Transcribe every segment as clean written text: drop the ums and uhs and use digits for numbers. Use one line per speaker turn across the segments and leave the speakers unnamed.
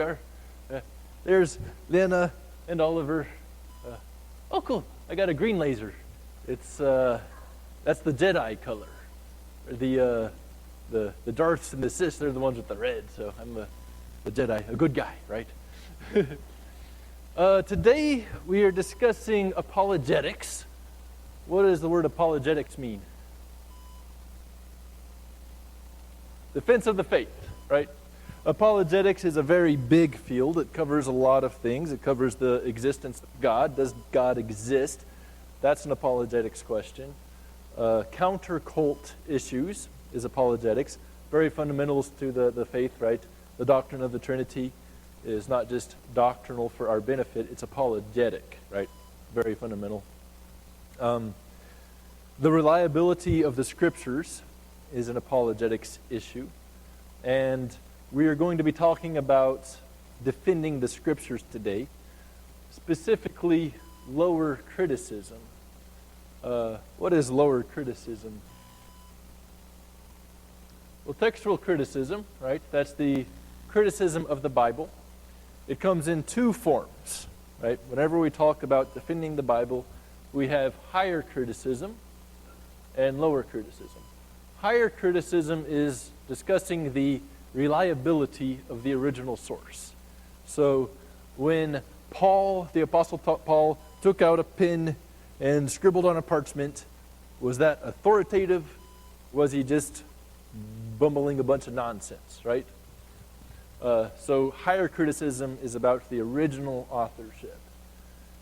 are. There's Lena and Oliver. Oh, cool. I got a green laser. It's that's the Jedi color. The Darths and the Siths, they're the ones with the red. So I'm the Jedi, a good guy, right? Today we are discussing apologetics. What does the word apologetics mean? Defense of the faith, right? Apologetics is a very big field. It covers a lot of things. It covers the existence of God. Does God exist? That's an apologetics question. Counter-cult issues is apologetics. Very fundamentals to the faith, right? The doctrine of the Trinity is not just doctrinal for our benefit, it's apologetic, right? Very fundamental. The reliability of the Scriptures is an apologetics issue. And we are going to be talking about defending the Scriptures today, specifically lower criticism. What is lower criticism? Well, textual criticism, right? That's the criticism of the Bible. It comes in two forms, right? Whenever we talk about defending the Bible, we have higher criticism and lower criticism. Higher criticism is discussing the reliability of the original source. So when Paul, the Apostle Paul, took out a pen and scribbled on a parchment, was that authoritative? Was he just bumbling a bunch of nonsense, right? So higher criticism is about the original authorship.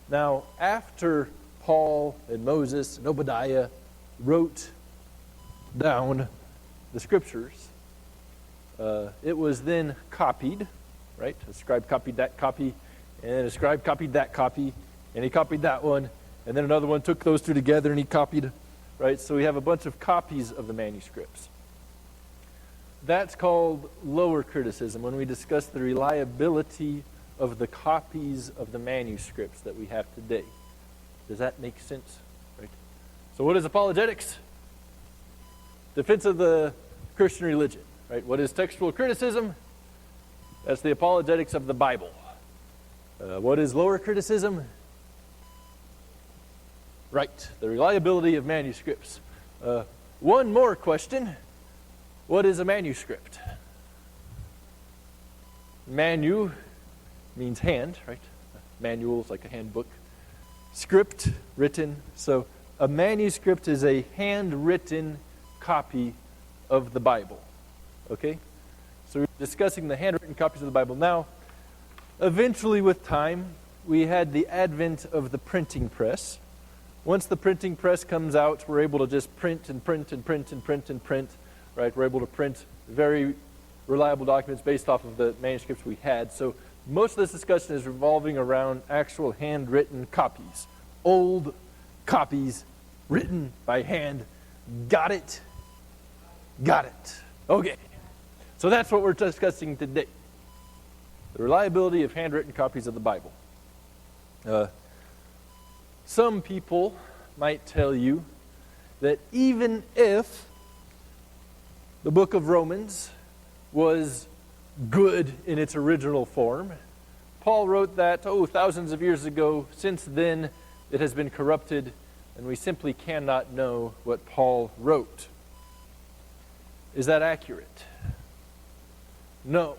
Now, after Paul and Moses and Obadiah wrote down the Scriptures, it was then copied, right? A scribe copied that copy, and a scribe copied that copy, and he copied that one, and then another one took those two together and he copied, right? So we have a bunch of copies of the manuscripts. That's called lower criticism when we discuss the reliability of the copies of the manuscripts that we have today. Does that make sense? Right? So what is apologetics? Defense of the Christian religion. Right? What is textual criticism? That's the apologetics of the Bible. What is lower criticism? Right, the reliability of manuscripts. One more question. What is a manuscript? Manu means hand, right? Manual is like a handbook. Script, written. So a manuscript is a handwritten copy of the Bible. Okay? So we're discussing the handwritten copies of the Bible. Now, eventually with time, we had the advent of the printing press. Once the printing press comes out, we're able to just print and print and print and print and print. Right? We're able to print very reliable documents based off of the manuscripts we had. So most of this discussion is revolving around actual handwritten copies. Old copies written by hand. Got it? Got it. Okay. So that's what we're discussing today. The reliability of handwritten copies of the Bible. Some people might tell you that even if the book of Romans was good in its original form, Paul wrote that, thousands of years ago. Since then, it has been corrupted, and we simply cannot know what Paul wrote. Is that accurate? No.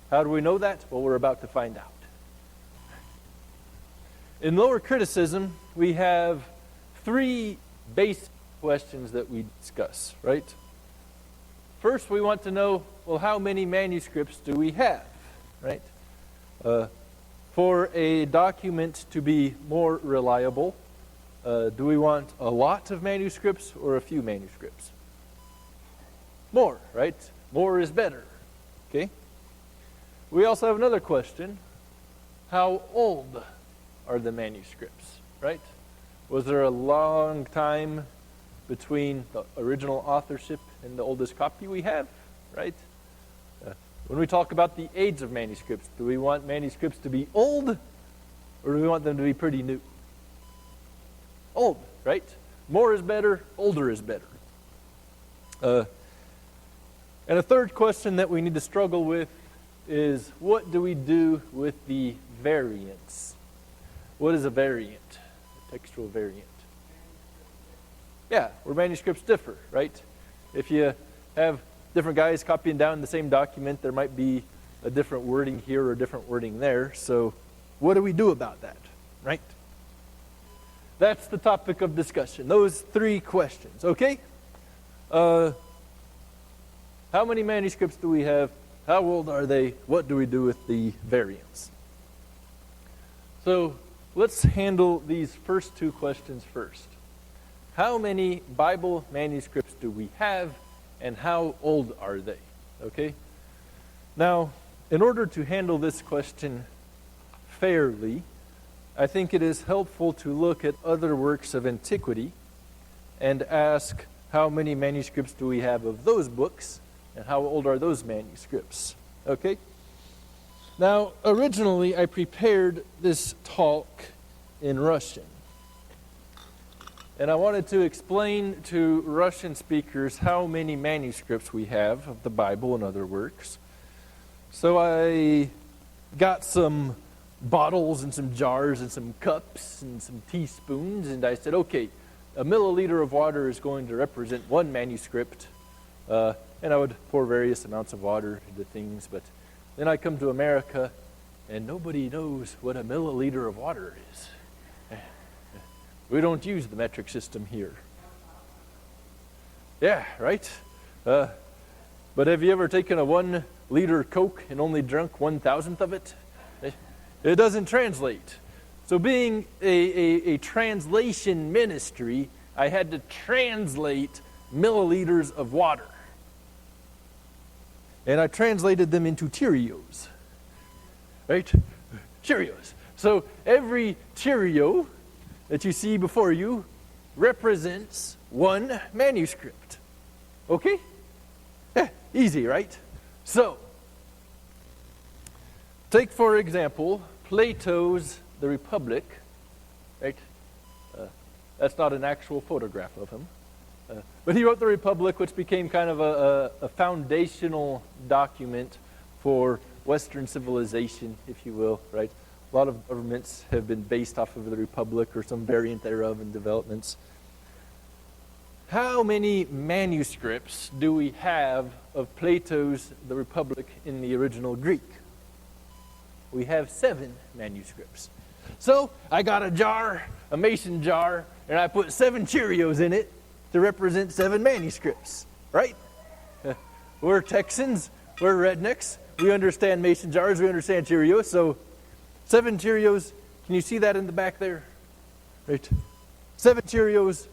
How do we know that? Well, we're about to find out. In lower criticism, we have three basic questions that we discuss, right? First, we want to know, well, how many manuscripts do we have, right? For a document to be more reliable, do we want a lot of manuscripts or a few manuscripts? More, right? More is better, okay? We also have another question. How old are the manuscripts, right? Was there a long time between the original authorship and the oldest copy we have, right? When we talk about the age of manuscripts, do we want manuscripts to be old, or do we want them to be pretty new? Old, right? More is better, older is better. And a third question that we need to struggle with is what do we do with the variants? What is a variant? A textual variant. Yeah, where manuscripts differ, right? If you have different guys copying down the same document, there might be a different wording here or a different wording there. So what do we do about that, right? That's the topic of discussion. Those three questions, okay? How many manuscripts do we have? How old are they? What do we do with the variants? So let's handle these first two questions first. How many Bible manuscripts do we have, and how old are they? Okay? Now, in order to handle this question fairly, I think it is helpful to look at other works of antiquity and ask how many manuscripts do we have of those books, and how old are those manuscripts? Okay? Now, originally I prepared this talk in Russian. And I wanted to explain to Russian speakers how many manuscripts we have of the Bible and other works. So I got some bottles and some jars and some cups and some teaspoons, and I said, okay, a milliliter of water is going to represent one manuscript. And I would pour various amounts of water into things, but then I come to America, and nobody knows what a milliliter of water is. We don't use the metric system here. Yeah, right? But have you ever taken a 1 liter Coke and only drunk 1,000th of it? It doesn't translate. So being a translation ministry, I had to translate milliliters of water. And I translated them into Cheerios. Right? Cheerios. So every Cheerio that you see before you represents one manuscript. Okay? Yeah, easy, right? So, take for example, Plato's The Republic, right? That's not an actual photograph of him. But he wrote The Republic, which became kind of a foundational document for Western civilization, if you will, right? A lot of governments have been based off of the Republic or some variant thereof in developments. How many manuscripts do we have of Plato's The Republic in the original Greek? We have 7 manuscripts. So I got a jar, a mason jar, and I put 7 Cheerios in it to represent 7 manuscripts, right? We're Texans, we're rednecks, we understand mason jars, we understand Cheerios, so 7 Cheerios, can you see that in the back there? Right? 7 Cheerios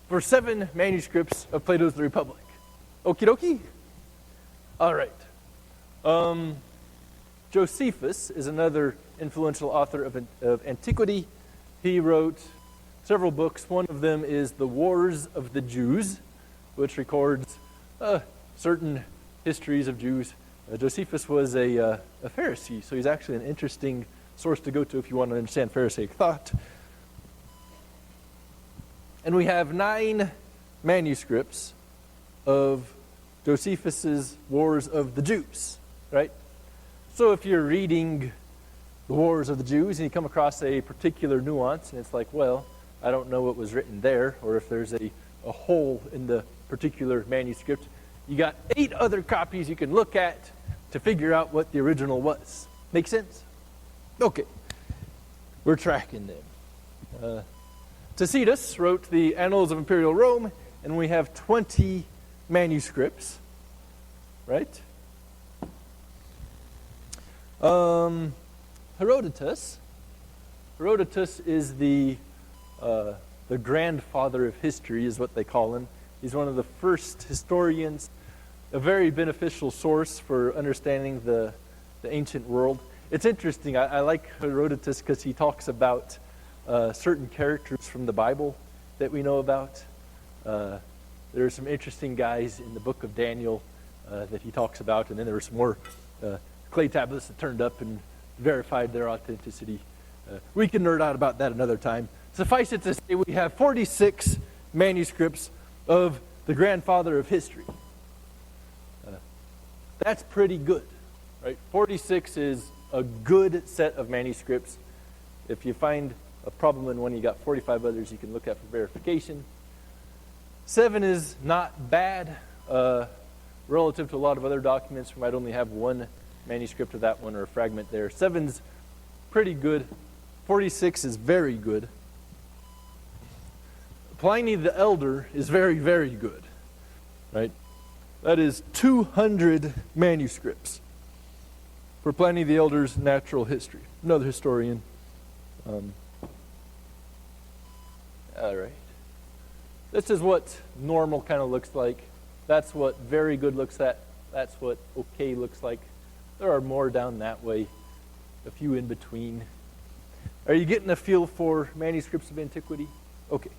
for 7 manuscripts of Plato's The Republic. Okie dokie? All right. Josephus is another influential author of antiquity. He wrote several books. One of them is The Wars of the Jews, which records certain histories of Jews. Josephus was a Pharisee, so he's actually an interesting source to go to if you want to understand Pharisaic thought. And we have 9 manuscripts of Josephus's Wars of the Jews, right? So if you're reading the Wars of the Jews and you come across a particular nuance, and it's like, well, I don't know what was written there, or if there's a hole in the particular manuscript, you got 8 other copies you can look at to figure out what the original was. Make sense? Okay. We're tracking them. Tacitus wrote the Annals of Imperial Rome, and we have 20 manuscripts, right? Herodotus is the grandfather of history, is what they call him. He's one of the first historians, a very beneficial source for understanding the ancient world. It's interesting. I like Herodotus because he talks about certain characters from the Bible that we know about. There are some interesting guys in the book of Daniel that he talks about, and then there were some more clay tablets that turned up and verified their authenticity. We can nerd out about that another time. Suffice it to say, we have 46 manuscripts of the grandfather of history. That's pretty good, right? 46 is a good set of manuscripts. If you find a problem in one, you got 45 others you can look at for verification. 7 is not bad relative to a lot of other documents. We might only have one manuscript of that one or a fragment there. 7's pretty good. 46 is very good. Pliny the Elder is very, very good, right? That is 200 manuscripts for Pliny the Elder's natural history. Another historian. All right. This is what normal kind of looks like. That's what very good looks like. That's what okay looks like. There are more down that way, a few in between. Are you getting a feel for manuscripts of antiquity? Okay.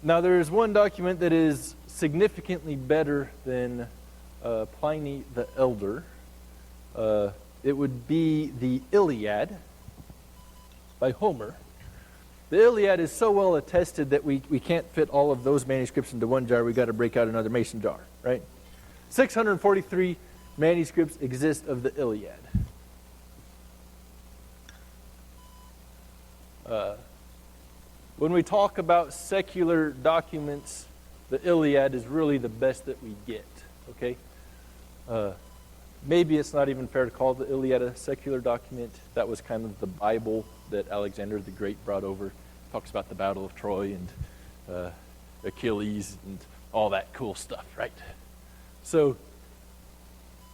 Now there's one document that is significantly better than Pliny the Elder. It would be the Iliad by Homer. The Iliad is so well attested that we can't fit all of those manuscripts into one jar. We've got to break out another mason jar, right? 643 manuscripts exist of the Iliad. When we talk about secular documents, the Iliad is really the best that we get, okay? Maybe it's not even fair to call the Iliad a secular document. That was kind of the Bible that Alexander the Great brought over. Talks about the Battle of Troy and Achilles and all that cool stuff, right? So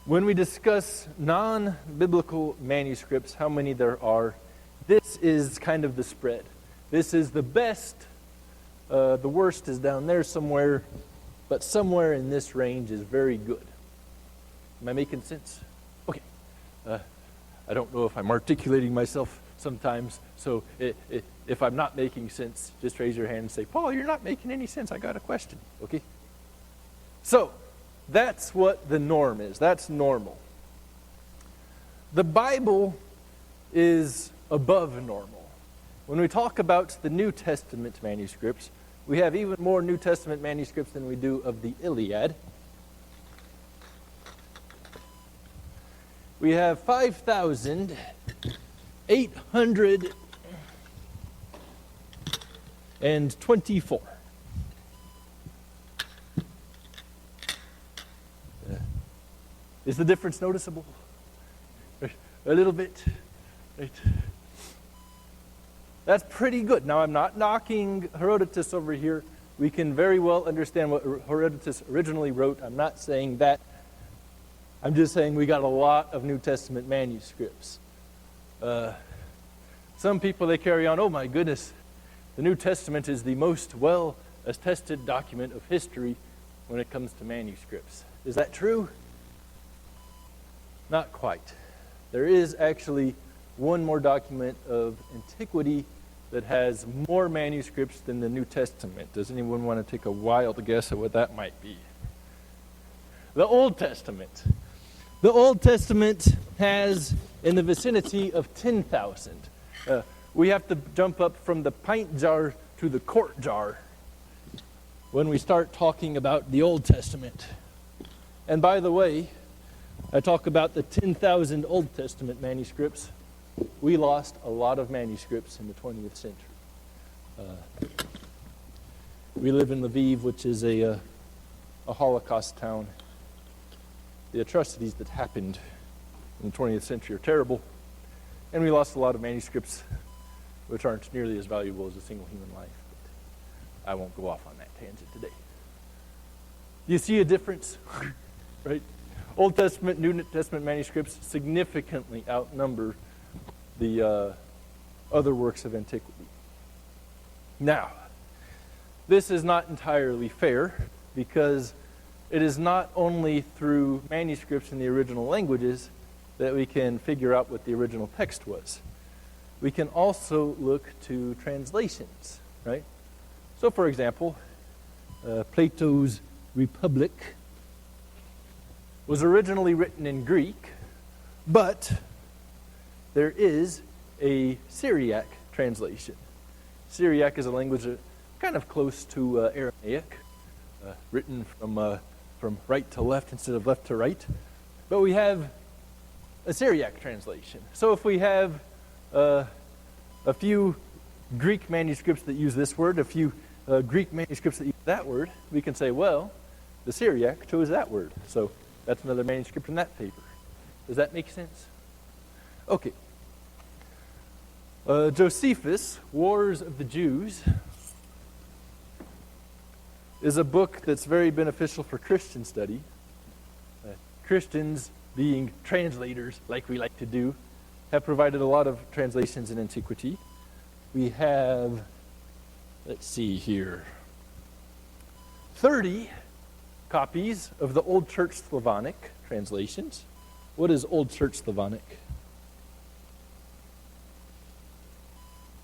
when we discuss non-biblical manuscripts, how many there are, this is kind of the spread. This is the best. The worst is down there somewhere, but somewhere in this range is very good. Am I making sense? Okay. I don't know if I'm articulating myself sometimes, so if I'm not making sense, just raise your hand and say, Paul, you're not making any sense. I got a question. Okay? So, that's what the norm is. That's normal. The Bible is above normal. When we talk about the New Testament manuscripts, we have even more New Testament manuscripts than we do of the Iliad. We have 5,824. Is the difference noticeable? A little bit? Right. That's pretty good. Now, I'm not knocking Herodotus over here. We can very well understand what Herodotus originally wrote. I'm not saying that. I'm just saying we got a lot of New Testament manuscripts. Some people, they carry on, oh my goodness, the New Testament is the most well-attested document of history when it comes to manuscripts. Is that true? Not quite. There is actually one more document of antiquity that has more manuscripts than the New Testament. Does anyone want to take a wild guess at what that might be? The Old Testament. The Old Testament has in the vicinity of 10,000. We have to jump up from the pint jar to the quart jar when we start talking about the Old Testament. And by the way, I talk about the 10,000 Old Testament manuscripts. We lost a lot of manuscripts in the 20th century. We live in Lviv, which is a Holocaust town. The atrocities that happened in the 20th century are terrible, and we lost a lot of manuscripts, which aren't nearly as valuable as a single human life. But I won't go off on that tangent today. You see a difference, right? Old Testament, New Testament manuscripts significantly outnumber the other works of antiquity. Now, this is not entirely fair because it is not only through manuscripts in the original languages that we can figure out what the original text was. We can also look to translations, right? So, for example, Plato's Republic was originally written in Greek, but there is a Syriac translation. Syriac is a language kind of close to Aramaic, written from from right to left instead of left to right. But we have a Syriac translation. So if we have a few Greek manuscripts that use this word, a few Greek manuscripts that use that word, we can say, well, the Syriac chose that word. So that's another manuscript in that paper. Does that make sense? Okay. Josephus, Wars of the Jews, is a book that's very beneficial for Christian study. Christians, being translators like we like to do, have provided a lot of translations in antiquity. We have, let's see here, 30 copies of the Old Church Slavonic translations. What is Old Church Slavonic?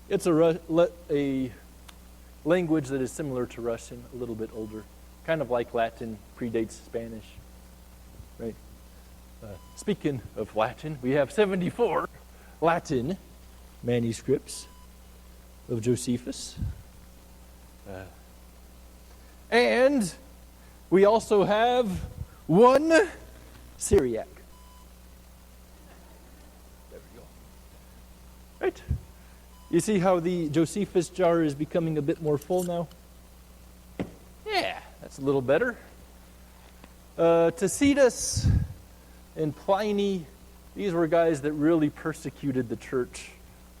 It's a language that is similar to Russian, a little bit older, kind of like Latin, predates Spanish, right? Speaking of Latin, we have 74 Latin manuscripts of Josephus. And we also have one Syriac. There we go. Right? You see how the Josephus jar is becoming a bit more full now? Yeah, that's a little better. Tacitus and Pliny, these were guys that really persecuted the church.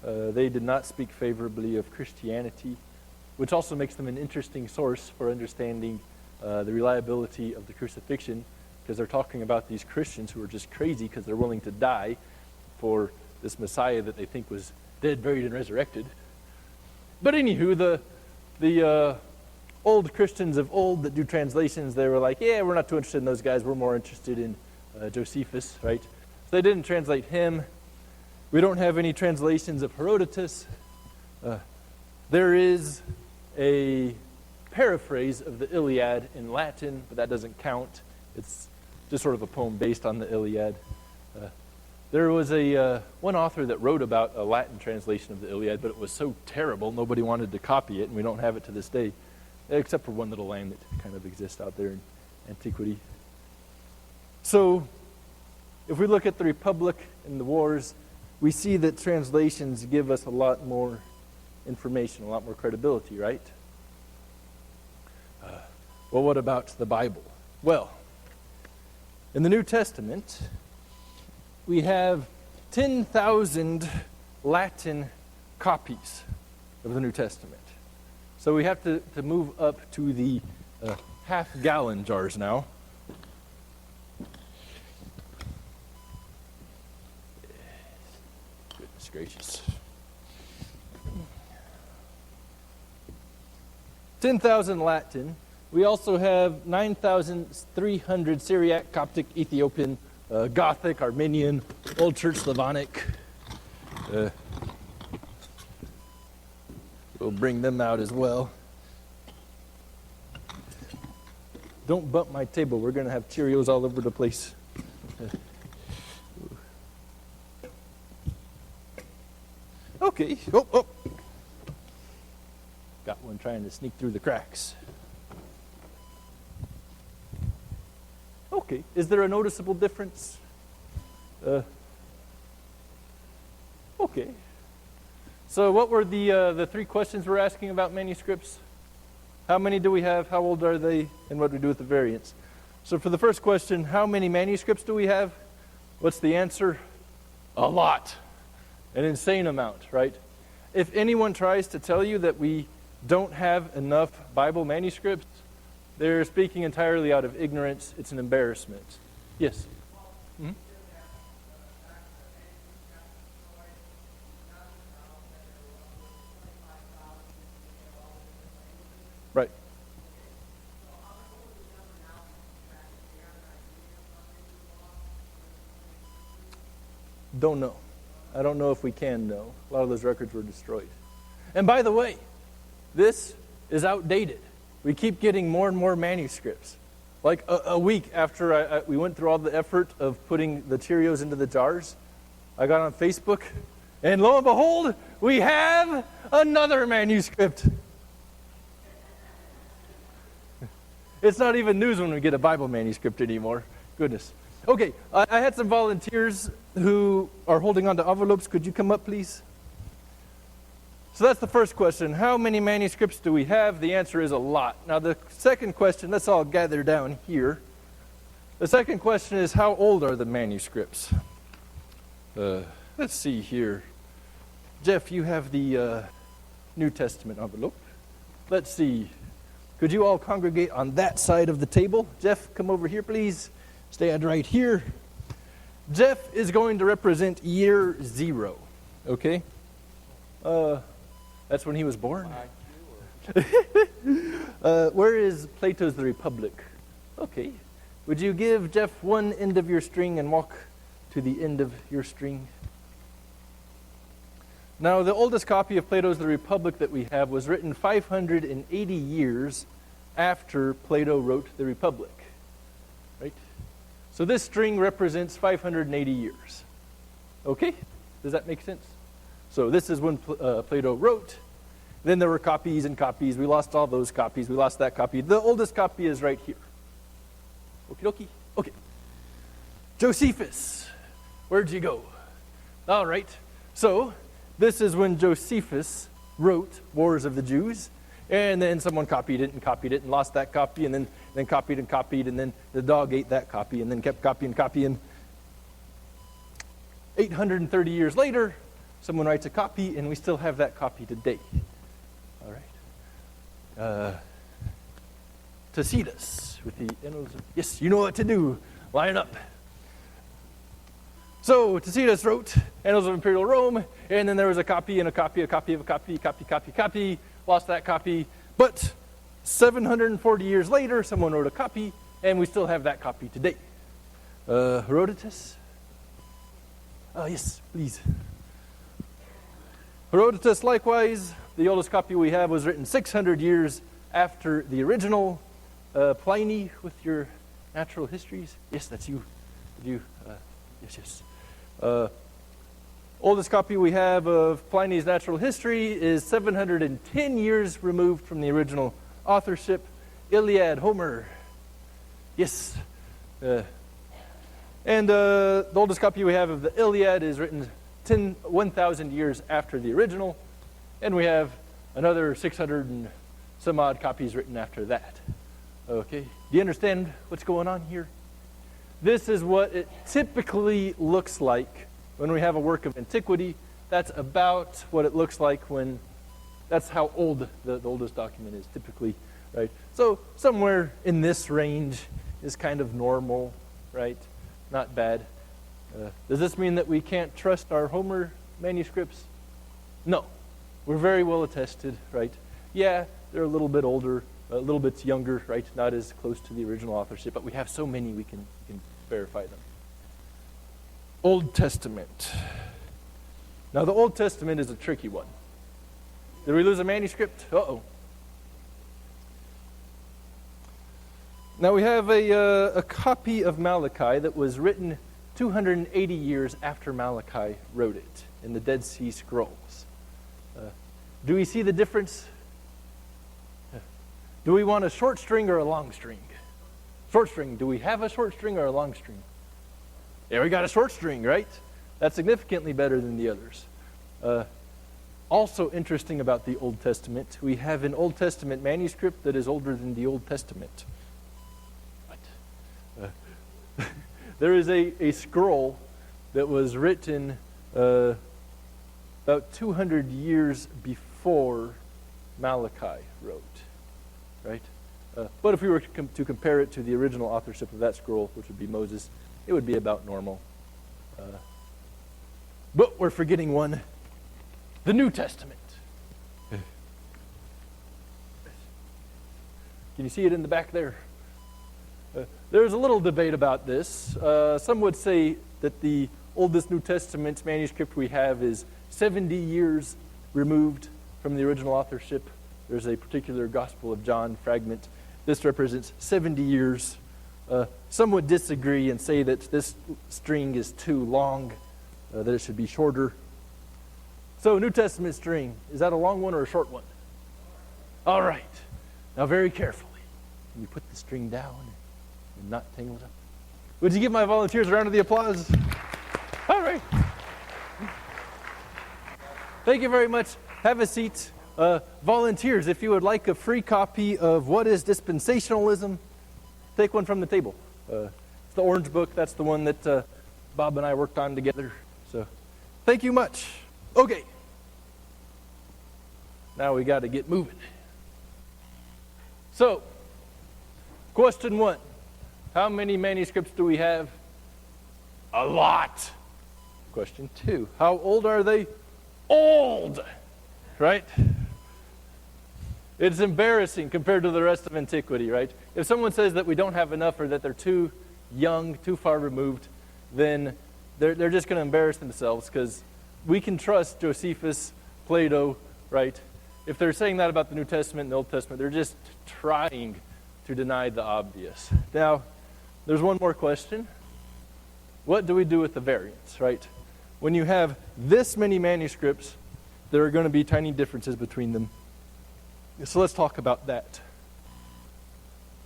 They did not speak favorably of Christianity, which also makes them an interesting source for understanding the reliability of the crucifixion, because they're talking about these Christians who are just crazy because they're willing to die for this Messiah that they think was dead, buried, and resurrected. But anywho, the old Christians of old that do translations, they were like, yeah, we're not too interested in those guys. We're more interested in Josephus, right? So they didn't translate him. We don't have any translations of Herodotus. There is a paraphrase of the Iliad in Latin, but that doesn't count. It's just sort of a poem based on the Iliad. There was one author that wrote about a Latin translation of the Iliad, but it was so terrible nobody wanted to copy it, and we don't have it to this day, except for one little line that kind of exists out there in antiquity. So, if we look at the Republic and the wars, we see that translations give us a lot more information, a lot more credibility, right? Well, what about the Bible? Well, in the New Testament, we have 10,000 Latin copies of the New Testament. So we have to move up to the half-gallon jars now. Goodness gracious. 10,000 Latin. We also have 9,300 Syriac, Coptic, Ethiopian, Gothic, Armenian, Old Church Slavonic. We'll bring them out as well. Don't bump my table. We're going to have Cheerios all over the place. Okay. Oh. Got one trying to sneak through the cracks. Okay. Is there a noticeable difference? Okay. So what were the three questions we're asking about manuscripts? How many do we have? How old are they? And what do we do with the variants? So for the first question, how many manuscripts do we have? What's the answer? A lot. An insane amount, right? If anyone tries to tell you that we don't have enough Bible manuscripts, they're speaking entirely out of ignorance. It's an embarrassment. Yes? Mm-hmm. Right. Don't know. I don't know if we can know. A lot of those records were destroyed. And by the way, this is outdated. We keep getting more and more manuscripts. Like a week after we went through all the effort of putting the Cheerios into the jars, I got on Facebook, and lo and behold, we have another manuscript. It's not even news when we get a Bible manuscript anymore. Goodness. Okay, I had some volunteers who are holding on to envelopes. Could you come up, please? So that's the first question. How many manuscripts do we have? The answer is a lot. Now the second question, let's all gather down here. The second question is, how old are the manuscripts? Let's see here. Jeff, you have the New Testament envelope. Let's see. Could you all congregate on that side of the table? Jeff, come over here, please. Stand right here. Jeff is going to represent year 0. Okay? That's when he was born. Where is Plato's The Republic? Okay. Would you give Jeff one end of your string and walk to the end of your string? Now, the oldest copy of Plato's The Republic that we have was written 580 years after Plato wrote The Republic. Right? So this string represents 580 years. Okay? Does that make sense? So this is when Plato wrote. Then there were copies and copies. We lost all those copies. We lost that copy. The oldest copy is right here. Okie dokie. Okay. Josephus. Where'd you go? All right. So this is when Josephus wrote Wars of the Jews. And then someone copied it and lost that copy, and then copied and copied, and then the dog ate that copy and then kept copying. 830 years later, someone writes a copy, and we still have that copy today. All right. Tacitus with the annals of, yes, you know what to do. Line up. So Tacitus wrote Annals of Imperial Rome, and then there was a copy and a copy of a copy. Lost that copy. But 740 years later, someone wrote a copy, and we still have that copy today. Herodotus? Yes, please. Herodotus, likewise, the oldest copy we have was written 600 years after the original. Pliny with your natural histories? Yes, that's you. Yes. Oldest copy we have of Pliny's natural history is 710 years removed from the original authorship. Iliad, Homer. Yes. And the oldest copy we have of the Iliad is written 1,000 years after the original. And we have another 600 and some odd copies written after that. Okay. Do you understand what's going on here? This is what it typically looks like when we have a work of antiquity. That's about what it looks like when, that's how old the oldest document is typically, right? So somewhere in this range is kind of normal, right? Not bad. Does this mean that we can't trust our Homer manuscripts? No. We're very well attested, right? Yeah, they're a little bit older, a little bit younger, right? Not as close to the original authorship, but we have so many we can verify them. Old Testament. Now the Old Testament is a tricky one. Did we lose a manuscript? Uh-oh. Now we have a copy of Malachi that was written 280 years after Malachi wrote it in the Dead Sea Scrolls. Do we see the difference? Do we want a short string or a long string? Short string. Do we have a short string or a long string? Yeah, we got a short string, right? That's significantly better than the others. Also interesting about the Old Testament, we have an Old Testament manuscript that is older than the Old Testament. What? There is a scroll that was written about 200 years before Malachi wrote. Right? But if we were to compare it to the original authorship of that scroll, which would be Moses, it would be about normal. But we're forgetting one, the New Testament. Can you see it in the back there? There's a little debate about this. Some would say that the oldest New Testament manuscript we have is 70 years removed from the original authorship. There's a particular Gospel of John fragment. This represents 70 years. Some would disagree and say that this string is too long, that it should be shorter. So, New Testament string, is that a long one or a short one? All right. Now, very carefully. Can you put the string down and not tangle it up? Would you give my volunteers a round of the applause? All right. Thank you very much. Have a seat. Volunteers, if you would like a free copy of What is Dispensationalism, take one from the table. It's the orange book. That's the one that Bob and I worked on together. So thank you much. Okay. Now we got to get moving. So, question 1. How many manuscripts do we have? A lot. Question 2. How old are they? Old. Right? It's embarrassing compared to the rest of antiquity, right? If someone says that we don't have enough or that they're too young, too far removed, then they're just going to embarrass themselves, because we can trust Josephus, Plato, right? If they're saying that about the New Testament and the Old Testament, they're just trying to deny the obvious. Now, there's one more question. What do we do with the variants, right? When you have this many manuscripts, there are going to be tiny differences between them. So let's talk about that.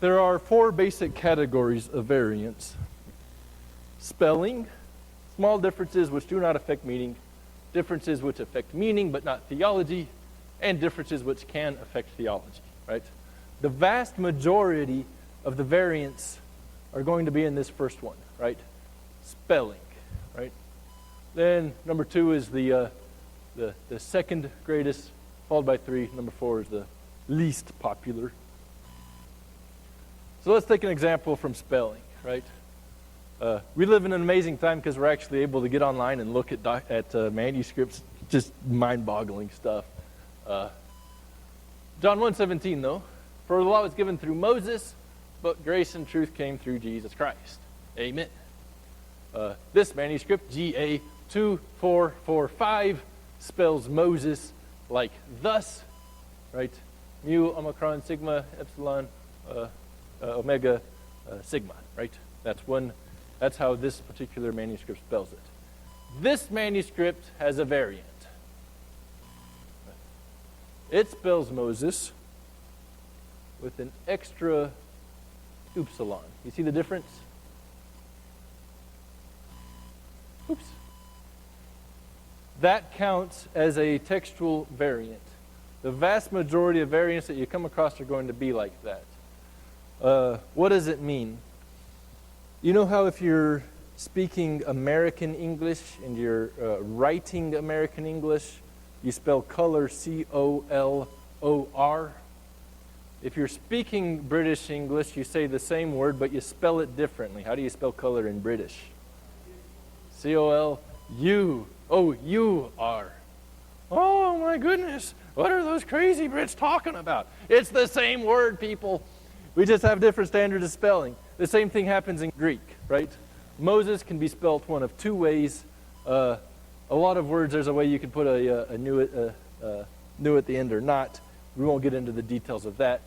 There are 4 basic categories of variants. Spelling, small differences which do not affect meaning, differences which affect meaning but not theology, and differences which can affect theology, right? The vast majority of the variants are going to be in this first one, right? Spelling, right? Then number 2 is the second greatest, followed by 3. Number 4 is the least popular. So let's take an example from spelling, right? We live in an amazing time because we're actually able to get online and look at manuscripts, just mind-boggling stuff. John 1:17, though, for the law was given through Moses, but grace and truth came through Jesus Christ. Amen. This manuscript, GA 2445, spells Moses like thus, right? Mu, omicron, sigma, epsilon, omega, sigma, right? That's how this particular manuscript spells it. This manuscript has a variant. It spells Moses with an extra upsilon. You see the difference? Oops. That counts as a textual variant. The vast majority of variants that you come across are going to be like that. What does it mean? You know how if you're speaking American English and you're writing American English, you spell color C-O-L-O-R? If you're speaking British English, you say the same word, but you spell it differently. How do you spell color in British? C-O-L-U-O-U-R. Oh my goodness, what are those crazy Brits talking about? It's the same word, people. We just have different standards of spelling. The same thing happens in Greek, right? Moses can be spelled one of 2 ways. A lot of words, there's a way you can put a new at the end or not. We won't get into the details of that.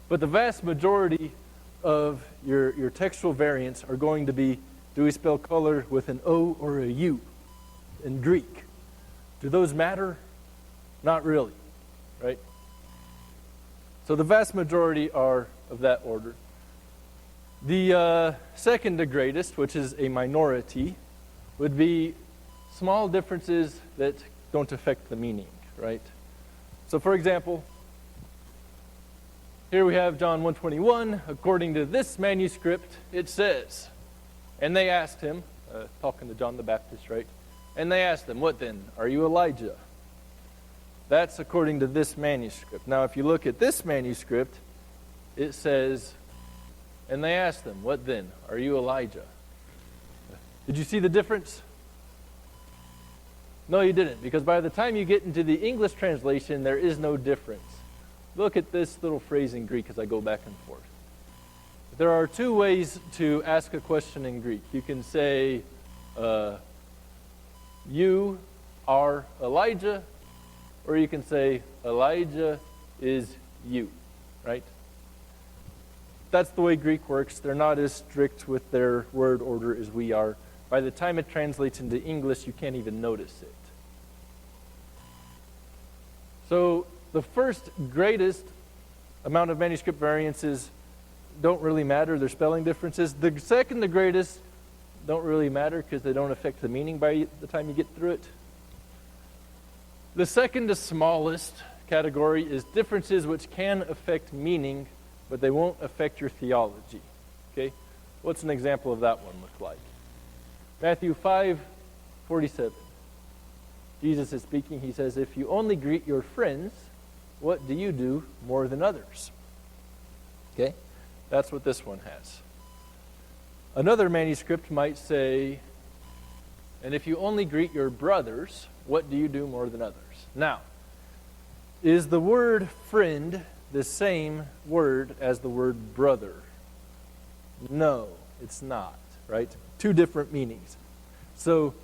But the vast majority of your textual variants are going to be, do we spell color with an O or a U in Greek? Do those matter? Not really, right? So the vast majority are of that order. The second to greatest, which is a minority, would be small differences that don't affect the meaning, right? So for example, here we have John 1:21. According to this manuscript, it says, and they asked him, talking to John the Baptist, right? And they asked him, what then? Are you Elijah? That's according to this manuscript. Now, if you look at this manuscript, it says, and they asked him, what then? Are you Elijah? Did you see the difference? No, you didn't, because by the time you get into the English translation, there is no difference. Look at this little phrase in Greek as I go back and forth. There are 2 ways to ask a question in Greek. You can say, you are Elijah, or you can say, Elijah is you, right? That's the way Greek works. They're not as strict with their word order as we are. By the time it translates into English, you can't even notice it. So the first greatest amount of manuscript variances don't really matter. They're spelling differences. The second to greatest don't really matter because they don't affect the meaning by the time you get through it. The second to smallest category is differences which can affect meaning, but they won't affect your theology. Okay? What's an example of that one look like? Matthew 5:47. Jesus is speaking. He says, if you only greet your friends, what do you do more than others? Okay? That's what this one has. Another manuscript might say, and if you only greet your brothers, what do you do more than others? Now, is the word friend the same word as the word brother? No, it's not, right? Two different meanings. So,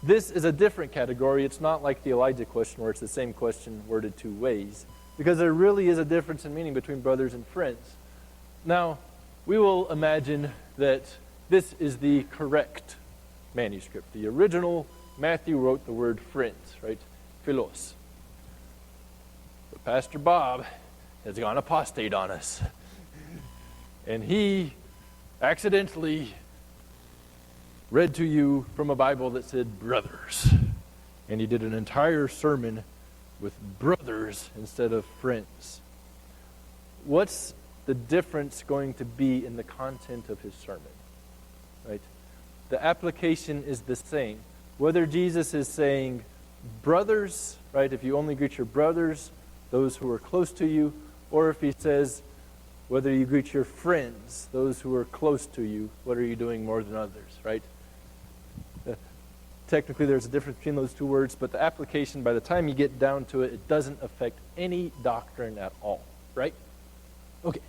this is a different category. It's not like the Elijah question where it's the same question worded two ways, because there really is a difference in meaning between brothers and friends. Now, we will imagine that this is the correct manuscript. The original Matthew wrote the word friends, right? Philos. But Pastor Bob has gone apostate on us. And he accidentally read to you from a Bible that said brothers. And he did an entire sermon with brothers instead of friends. What's the difference going to be in the content of his sermon? Right? The application is the same. Whether Jesus is saying brothers, right, if you only greet your brothers, those who are close to you, or if he says whether you greet your friends, those who are close to you, what are you doing more than others, right? Technically, there's a difference between those two words, but the application, by the time you get down to it, it doesn't affect any doctrine at all, right? Okay.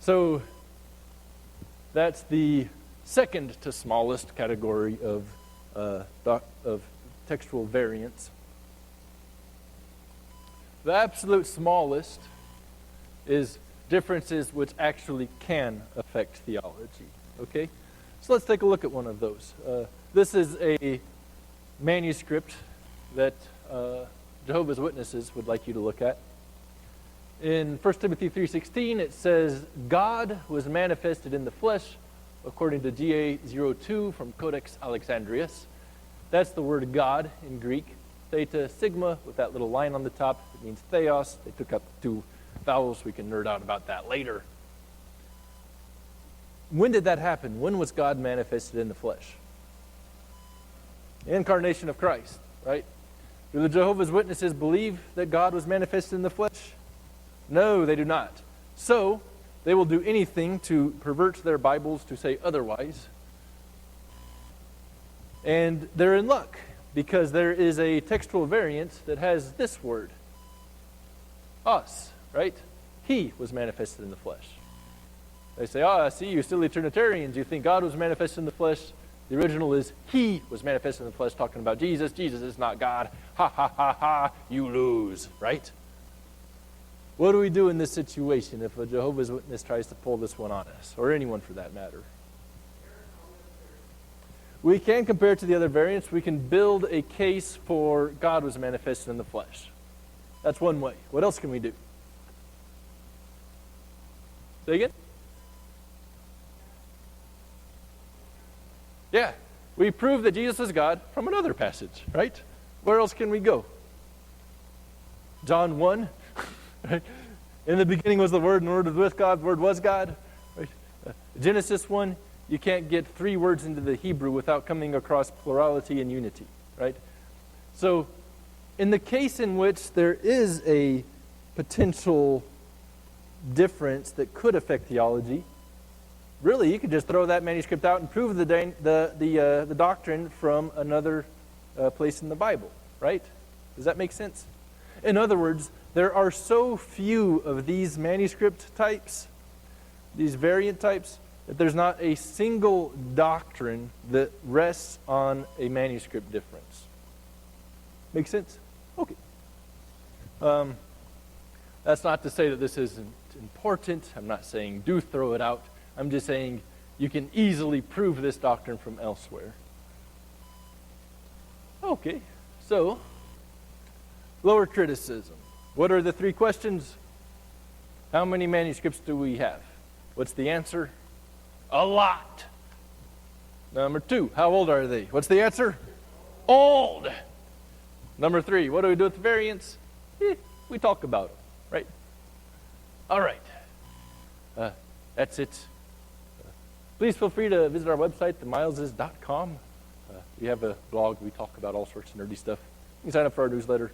So, that's the second to smallest category of textual variants. The absolute smallest is differences which actually can affect theology, okay? So let's take a look at one of those. This is a manuscript that Jehovah's Witnesses would like you to look at. In 1 Timothy 3:16, it says, God was manifested in the flesh, according to GA02 from Codex Alexandrius. That's the word God in Greek. Theta sigma with that little line on the top. It means theos. They took up two vowels. We can nerd out about that later. When did that happen? When was God manifested in the flesh? The incarnation of Christ, right? Do the Jehovah's Witnesses believe that God was manifested in the flesh? No, they do not. So, they will do anything to pervert their Bibles to say otherwise. And they're in luck, because there is a textual variant that has this word. Us, right? He was manifested in the flesh. They say, I see you silly Trinitarians. You think God was manifested in the flesh. The original is He was manifested in the flesh, talking about Jesus. Jesus is not God. Ha, ha, ha, ha. You lose, right? What do we do in this situation if a Jehovah's Witness tries to pull this one on us, or anyone for that matter? We can compare it to the other variants. We can build a case for God was manifested in the flesh. That's one way. What else can we do? Say again? Yeah, we prove that Jesus is God from another passage, right? Where else can we go? John 1, right? In the beginning was the Word, and the Word was with God, the Word was God. Right? Genesis 1, you can't get three words into the Hebrew without coming across plurality and unity, right? So, in the case in which there is a potential difference that could affect theology, really, you could just throw that manuscript out and prove the doctrine from another place in the Bible, right? Does that make sense? In other words, there are so few of these manuscript types, these variant types, that there's not a single doctrine that rests on a manuscript difference. Make sense? Okay. That's not to say that this isn't important. I'm not saying do throw it out. I'm just saying you can easily prove this doctrine from elsewhere. Okay, so lower criticism. What are the three questions? How many manuscripts do we have? What's the answer? A lot. Number 2, how old are they? What's the answer? Old. Number 3, what do we do with the variants? We talk about them, right? All right. That's it. Please feel free to visit our website, themileses.com. We have a blog. We talk about all sorts of nerdy stuff. You can sign up for our newsletter.